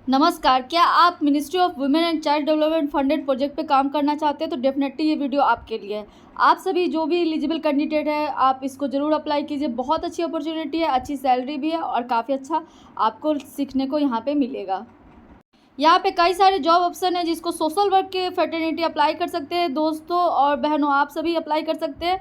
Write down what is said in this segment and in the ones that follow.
नमस्कार, क्या आप ministry of women and child development funded project पे काम करना चाहते हैं तो डेफिनेटली ये वीडियो आपके लिए है। आप सभी जो भी एलिजिबल कैंडिडेट है आप इसको ज़रूर अप्लाई कीजिए। बहुत अच्छी अपॉर्चुनिटी है, अच्छी सैलरी भी है और काफ़ी अच्छा आपको सीखने को यहाँ पे मिलेगा। यहाँ पे कई सारे जॉब ऑप्शन है जिसको सोशल वर्क के फैटर्निटी अप्लाई कर सकते हैं। दोस्तों और बहनों, आप सभी अप्लाई कर सकते हैं।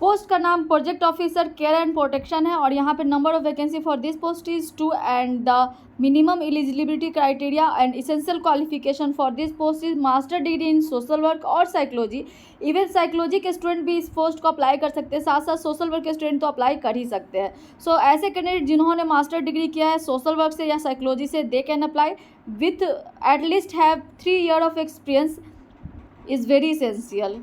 पोस्ट का नाम project officer care and protection है और यहाँ पे number of vacancy for this post is 2 and the minimum eligibility criteria and essential qualification for this post is master degree in social work और साइकोलॉजी। इवन साइकोलॉजी के student भी इस post को apply कर सकते हैं, साथ साथ सोशल वर्क के स्टूडेंट तो अप्लाई कर ही सकते हैं। सो ऐसे कैंडिडेट जिन्होंने मास्टर डिग्री किया है सोशल वर्क से या साइकोलॉजी से, they can apply with at least have 3 year of experience is very essential.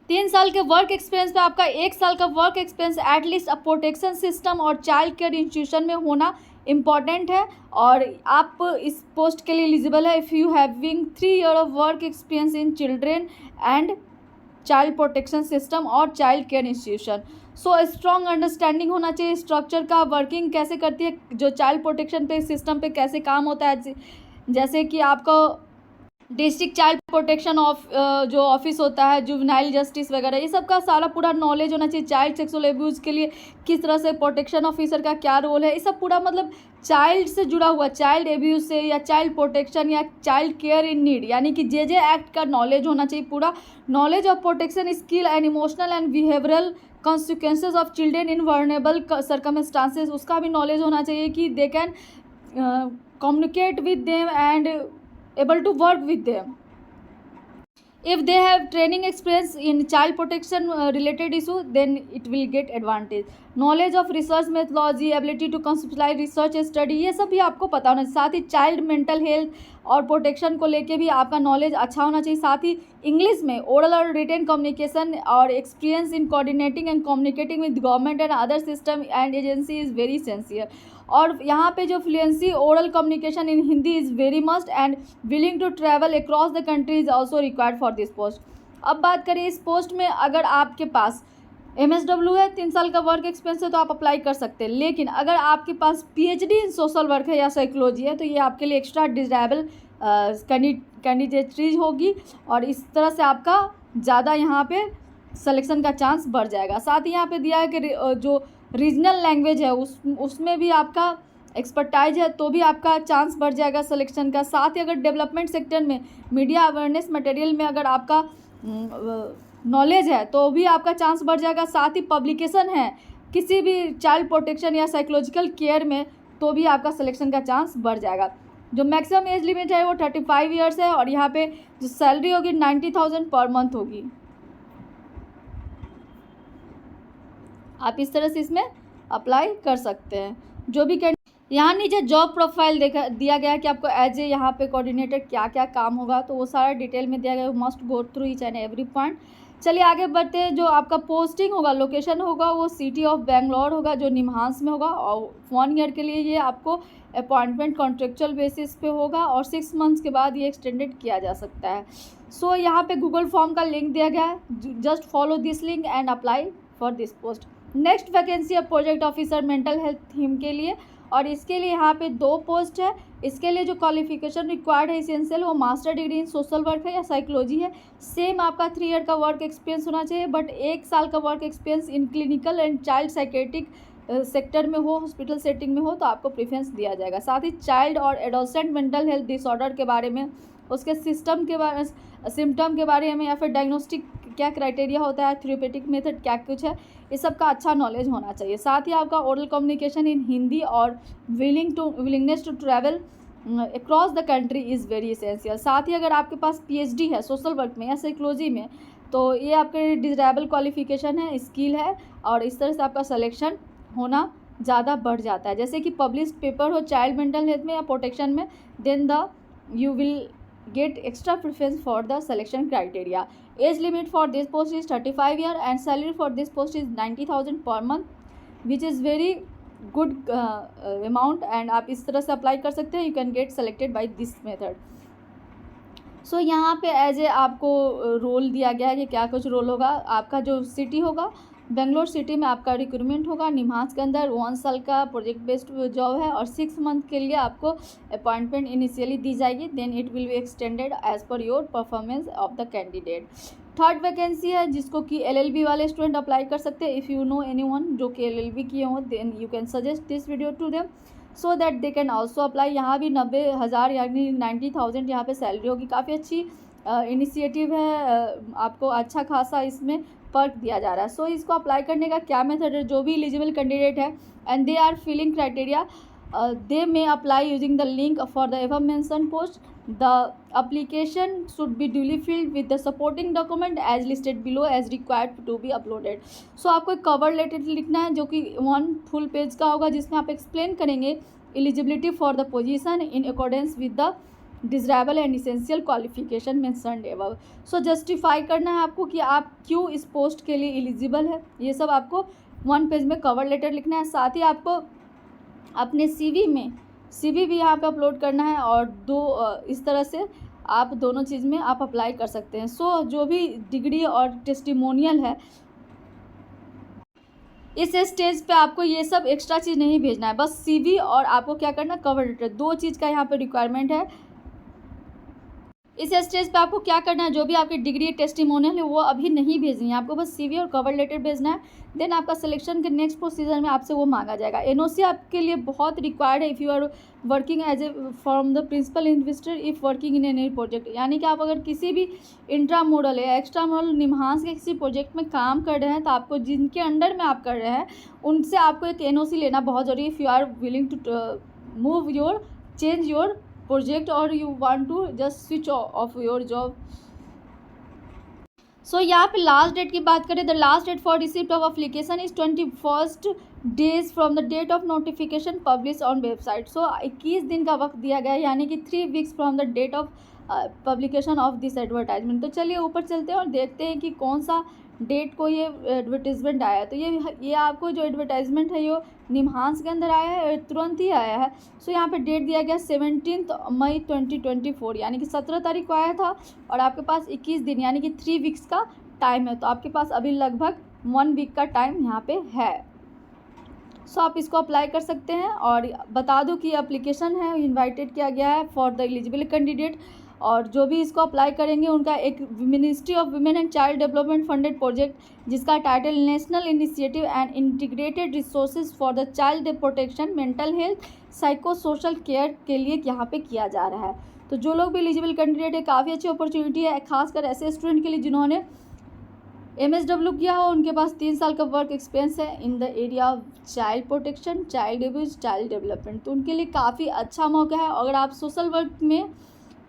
3 साल के वर्क एक्सपीरियंस में आपका 1 साल का work experience at least protection system और चाइल्ड केयर इंस्टीट्यूशन में होना इम्पॉर्टेंट है और आप इस पोस्ट के लिए एलिजिबल है if you having 3 year of work experience in children and child protection system और child care institution. So strong understanding होना चाहिए स्ट्रक्चर का, वर्किंग कैसे करती है, जो चाइल्ड प्रोटेक्शन पे सिस्टम पे कैसे काम होता है, जैसे कि आपका डिस्ट्रिक्ट चाइल्ड प्रोटेक्शन जो ऑफिस होता है, जुवेनाइल जस्टिस वगैरह, ये सब का सारा पूरा नॉलेज होना चाहिए। चाइल्ड सेक्सुअल एब्यूज़ के लिए किस तरह से प्रोटेक्शन ऑफिसर का क्या रोल है, ये सब पूरा मतलब चाइल्ड से जुड़ा हुआ, चाइल्ड एब्यूज़ से या चाइल्ड प्रोटेक्शन या चाइल्ड केयर इन नीड, यानी कि जे एक्ट का नॉलेज होना चाहिए पूरा। Knowledge of protection skill and emotional and behavioural consequences of children in vulnerable circumstances, उसका भी नॉलेज होना चाहिए कि they can communicate with them and able to work with them. If they have training experience in child protection related issue, then it will get advantage. Knowledge of research methodology, ability to conceptualize research study, ये सब भी आपको पता होना चाहिए। साथ ही child mental health और प्रोटेक्शन को लेके भी आपका नॉलेज अच्छा होना चाहिए। साथ ही इंग्लिश में ओरल और रिटन कम्युनिकेशन और experience in coordinating and communicating with government and other system and agency is very sincere. और यहाँ पे जो fluency oral communication in Hindi is very must and willing to travel across the country is also required for this post. अब बात करें इस post में, अगर आपके पास MSW है, 3 साल का वर्क एक्सपीरियंस है तो आप अप्लाई कर सकते हैं। लेकिन अगर आपके पास PhD इन सोशल वर्क है या साइकोलॉजी है तो ये आपके लिए एक्स्ट्रा डिज़ायरेबल कैंडिडेटरीज होगी और इस तरह से आपका ज़्यादा यहाँ पे सिलेक्शन का चांस बढ़ जाएगा। साथ ही यहाँ पे दिया है कि जो रीजनल लैंग्वेज है उसमें भी आपका एक्सपर्टाइज है तो भी आपका चांस बढ़ जाएगा सिलेक्शन का। साथ ही अगर डेवलपमेंट सेक्टर में मीडिया अवेयरनेस मटेरियल में अगर आपका नॉलेज है तो भी आपका चांस बढ़ जाएगा। साथ ही पब्लिकेशन है किसी भी चाइल्ड प्रोटेक्शन या साइकोलॉजिकल केयर में तो भी आपका सिलेक्शन का चांस बढ़ जाएगा। जो मैक्सिमम एज लिमिट है वो 35 ईयर्स है और यहाँ पे जो सैलरी होगी 90,000 पर मंथ होगी। आप इस तरह से इसमें अप्लाई कर सकते हैं। जो भी यहाँ नीचे जॉब प्रोफाइल दिया गया है कि आपको एज ए यहाँ पे कोऑर्डिनेटर क्या क्या काम होगा, तो वो सारा डिटेल में दिया गया है। Must go through each and every point. चलिए आगे बढ़ते हैं। जो आपका पोस्टिंग होगा, लोकेशन होगा वो सिटी ऑफ बेंगलोर होगा जो निमहांस में होगा और 1 ईयर के लिए ये आपको अपॉइंटमेंट कॉन्ट्रेक्चुअल बेसिस पे होगा और 6 मंथ्स के बाद ये एक्सटेंडेड किया जा सकता है। सो यहाँ पे गूगल फॉर्म का लिंक दिया गया है, just follow this link and apply for this post. Next vacancy है project officer mental health theme के लिए और इसके लिए यहाँ पे 2 पोस्ट है। इसके लिए जो क्वालिफिकेशन रिक्वायर्ड है इसेंशियल वो master degree in social work है या साइकोलॉजी है। सेम आपका 3 ईयर का वर्क एक्सपीरियंस होना चाहिए, बट 1 साल का work experience in clinical and child psychiatric sector में हो, हॉस्पिटल सेटिंग में हो तो आपको प्रेफरेंस दिया जाएगा। साथ ही चाइल्ड और एडोलसेंट मेंटल हेल्थ डिसऑर्डर के बारे में, उसके सिस्टम के बारे सिम्टम के बारे में या फिर डायग्नोस्टिक क्या क्राइटेरिया होता है, थेरेपेटिक मेथड क्या कुछ है, इस सब का अच्छा नॉलेज होना चाहिए। साथ ही आपका ओरल कम्युनिकेशन इन हिंदी और willingness to travel across the country is very essential. साथ ही अगर आपके पास PhD है सोशल वर्क में या साइकोलॉजी में तो ये आपके डिज़ायरेबल क्वालिफिकेशन है, स्किल है और इस तरह से आपका सिलेक्शन होना ज़्यादा बढ़ जाता है। जैसे कि पब्लिश पेपर हो चाइल्ड मेंटल हेल्थ में या प्रोटेक्शन में, then the you will get extra preference for the selection criteria. Age limit for this post is 35 year and salary for this post is 90,000 per month which is very good amount and आप इस तरह से apply कर सकते हैं। You can get selected by this method. सो यहाँ पे as a आपको रोल दिया गया है कि क्या कुछ रोल होगा। आपका जो सिटी होगा बेंगलोर सिटी में आपका रिक्रूटमेंट होगा निम्हांस के अंदर। 1 साल का प्रोजेक्ट बेस्ड जॉब है और 6 मंथ के लिए आपको अपॉइंटमेंट इनिशियली दी जाएगी, then it will be extended as per your performance of the candidate. Third vacancy है जिसको कि LLB वाले स्टूडेंट अप्लाई कर सकते हैं। इफ़ यू नो एनीवन जो कि LLB किए हों, then you can suggest this video to them so that they can also apply. यहाँ भी 90,000 यानी 90,000 यहाँ पे सैलरी होगी। काफ़ी अच्छी इनिशिएटिव है, आपको अच्छा खासा इसमें पर्क दिया जा रहा है। सो इसको अप्लाई करने का क्या मेथड है, जो भी एलिजिबल कैंडिडेट है and they are filling criteria, they may apply using the link for the above mentioned post. The application should be duly filled with the supporting document as listed below as required to be uploaded. So आपको एक cover letter लिखना है जो कि 1 full page का होगा, जिसमें आप एक्सप्लेन करेंगे eligibility for the position in accordance with the desirable and essential qualification mentioned above. So justify करना है आपको कि आप क्यों इस पोस्ट के लिए एलिजिबल है। ये सब आपको 1 पेज में कवर लेटर लिखना है। साथ ही आपको अपने CV भी यहाँ पे अपलोड करना है और इस तरह से आप दोनों चीज़ में आप अप्लाई कर सकते हैं। सो जो भी डिग्री और टेस्टिमोनियल है, इस स्टेज पे आपको ये सब एक्स्ट्रा चीज़ नहीं भेजना है, बस CV और आपको क्या करना है, कवर लेटर। 2 चीज़ का यहाँ पे रिक्वायरमेंट है। इस स्टेज पे आपको क्या करना है, जो भी आपकी डिग्री टेस्टिमोनियल है वो अभी नहीं भेजनी है, आपको बस CV और कवर लेटर भेजना है। देन आपका सिलेक्शन के नेक्स्ट प्रोसीजर में आपसे वो मांगा जाएगा। NOC आपके लिए बहुत रिक्वायर्ड है if you are working as a from the principal investor if working in any project. यानी कि आप अगर किसी भी इंट्रा मोडल या एक्स्ट्रा मोडल निम्हांस के किसी प्रोजेक्ट में काम कर रहे हैं, तो आपको जिनके अंडर में आप कर रहे हैं उनसे आपको एक NOC लेना बहुत ज़रूरी है। If you are willing to move your change your project और you want to just switch off your job. So यहाँ पे लास्ट डेट की बात करें, the last date for receipt of application is 21 days from the date of notification publish on website. So 21 दिन का वक्त दिया गया है, यानी कि 3 weeks from the date of publication of this advertisement. तो चलिए ऊपर चलते हैं और देखते हैं कि कौन सा डेट को ये एडवर्टीज़मेंट आया है। तो ये आपको जो एडवर्टाइजमेंट है ये निम्हांस के अंदर आया है, तुरंत ही आया है। सो यहाँ पे डेट दिया गया 17 मई 2024, यानी कि 17 तारीख को आया था और आपके पास 21 दिन यानी कि 3 वीक्स का टाइम है। तो आपके पास अभी लगभग 1 वीक का टाइम यहाँ पे है। सो आप इसको अप्लाई कर सकते हैं। और बता दूँ कि एप्लीकेशन है इन्वाइटेड किया गया है फॉर द एलिजिबल कैंडिडेट, और जो भी इसको अप्लाई करेंगे उनका एक ministry of women and child development funded project जिसका title national initiative and integrated resources for the child protection mental health psycho social care के लिए यहाँ पे किया जा रहा है। तो जो लोग भी एलिजिबल कैंडिडेट है, काफ़ी अच्छी अपॉर्चुनिटी है, खासकर ऐसे स्टूडेंट के लिए जिन्होंने MSW किया हो, उनके पास 3 साल का वर्क एक्सपीरियंस है in the area of child protection, child abuse, child development. तो उनके लिए काफ़ी अच्छा मौका है। अगर आप सोशल वर्क में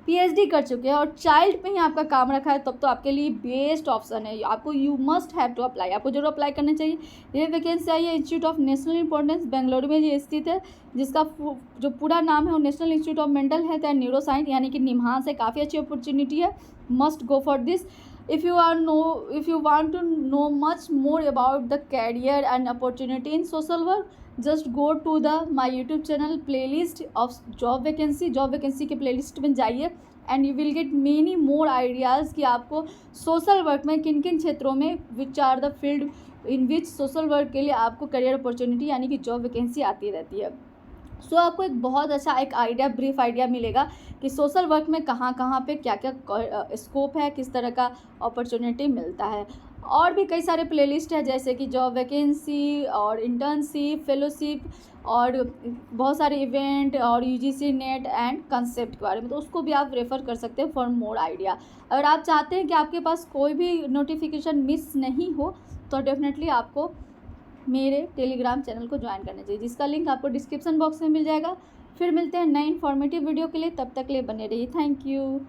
PhD कर चुके हैं और चाइल्ड पे ही आपका काम रखा है, तब तो आपके लिए बेस्ट ऑप्शन है। आपको you must have to apply, आपको जरूर अप्लाई करना चाहिए। ये वैकेंसी आई है institute of national importance, Bengaluru में ये स्थित है, जिसका जो पूरा नाम है वो national institute of mental health and neuro science, यानी कि निम्हांस है। काफ़ी अच्छी अपॉर्चुनिटी है, must go for this. if you want to know much more about the career and opportunity in social work, just go to the my YouTube channel playlist of job vacancy के playlist में जाइए and you will get many more ideas कि आपको social work में किन किन क्षेत्रों में which are the field in which social work के लिए आपको career opportunity यानी कि job vacancy आती रहती है। सो आपको एक बहुत अच्छा एक आइडिया, ब्रीफ आइडिया मिलेगा कि सोशल वर्क में कहाँ कहाँ पे क्या क्या स्कोप है, किस तरह का अपॉर्चुनिटी मिलता है। और भी कई सारे प्लेलिस्ट है, जैसे कि जॉब वैकेंसी और इंटर्नशिप, फेलोशिप और बहुत सारे इवेंट और UGC नेट एंड कंसेप्ट के बारे में, तो उसको भी आप रेफ़र कर सकते हैं फॉर मोर आइडिया। अगर आप चाहते हैं कि आपके पास कोई भी नोटिफिकेशन मिस नहीं हो, तो डेफिनेटली आपको मेरे टेलीग्राम चैनल को ज्वाइन करना चाहिए, जिसका लिंक आपको डिस्क्रिप्शन बॉक्स में मिल जाएगा। फिर मिलते हैं नए इन्फॉर्मेटिव वीडियो के लिए, तब तक के लिए बने रहिए। Thank you.